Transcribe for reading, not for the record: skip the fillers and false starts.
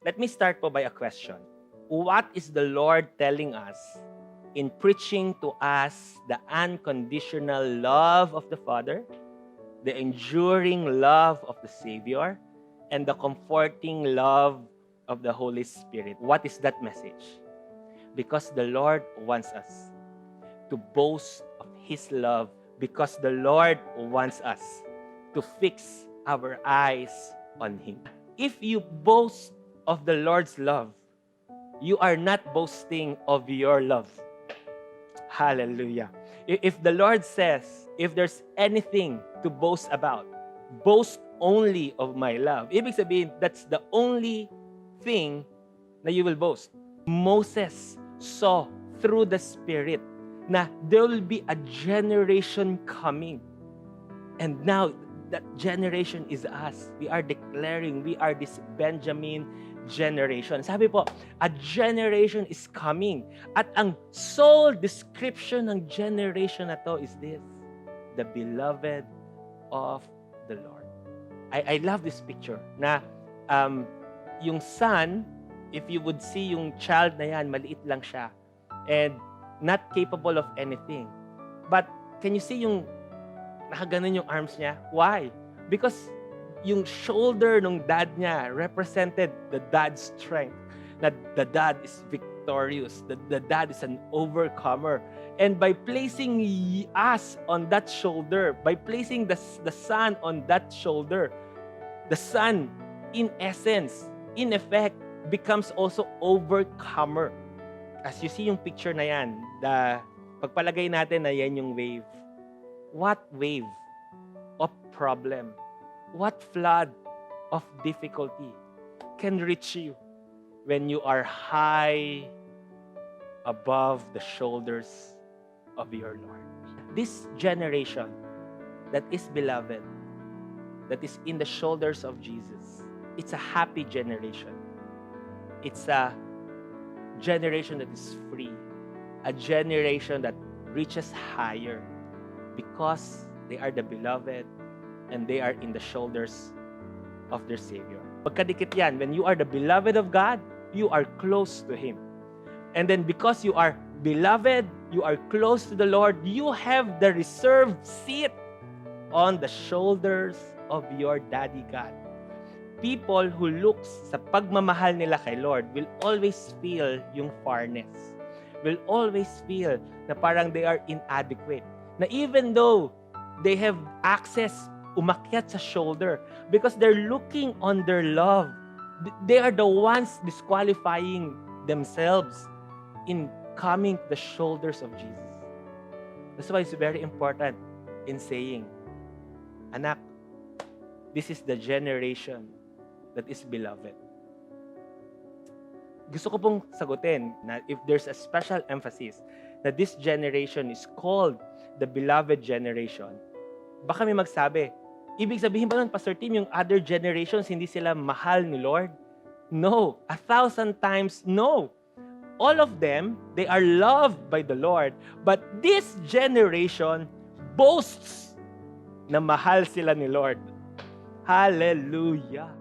Let me start po by a question. What is the Lord telling us in preaching to us the unconditional love of the Father, the enduring love of the Savior, and the comforting love of the Holy Spirit? What is that message? Because the Lord wants us to boast of His love, because the Lord wants us to fix our eyes on Him. If you boast of the Lord's love, you are not boasting of your love. Hallelujah. If the Lord says, if there's anything to boast about, boast only of my love. Ibig sabihin, that's the only thing na you will boast. Moses saw through the Spirit na there will be a generation coming. And now, that generation is us. We are declaring, we are this Benjamin generation. Sabi po, a generation is coming. At ang sole description ng generation na to is this: the beloved of the Lord. I love this picture na yung son, if you would see yung child na yan, maliit lang siya and not capable of anything. But can you see yung nakaganon yung arms niya? Why? Because yung shoulder ng dad niya represented the dad's strength. That the dad is victorious. The dad is an overcomer. And by placing us on that shoulder, by placing the son on that shoulder, the son, in essence, in effect, becomes also overcomer. As you see yung picture na yan, pagpalagay natin na yan yung wave. What wave of problem, what flood of difficulty can reach you when you are high above the shoulders of your Lord? This generation that is beloved, that is in the shoulders of Jesus, it's a happy generation. It's a generation that is free, a generation that reaches higher, because they are the beloved and they are in the shoulders of their Savior. Magkadikit yan. When you are the beloved of God, you are close to Him. And then because you are beloved, you are close to the Lord, you have the reserved seat on the shoulders of your Daddy God. People who looks sa pagmamahal nila kay Lord will always feel yung farness. Will always feel na parang they are inadequate. Na even though they have access, umakyat sa shoulder, because they're looking on their love, they are the ones disqualifying themselves in coming to the shoulders of Jesus. That's why it's very important in saying, anak, this is the generation that is beloved. Gusto ko pong sagutin na if there's a special emphasis na this generation is called the beloved generation, baka may magsabi, ibig sabihin ba nun, Pastor Tim, yung other generations, hindi sila mahal ni Lord? No. 1,000 times no. All of them, they are loved by the Lord. But this generation boasts na mahal sila ni Lord. Hallelujah.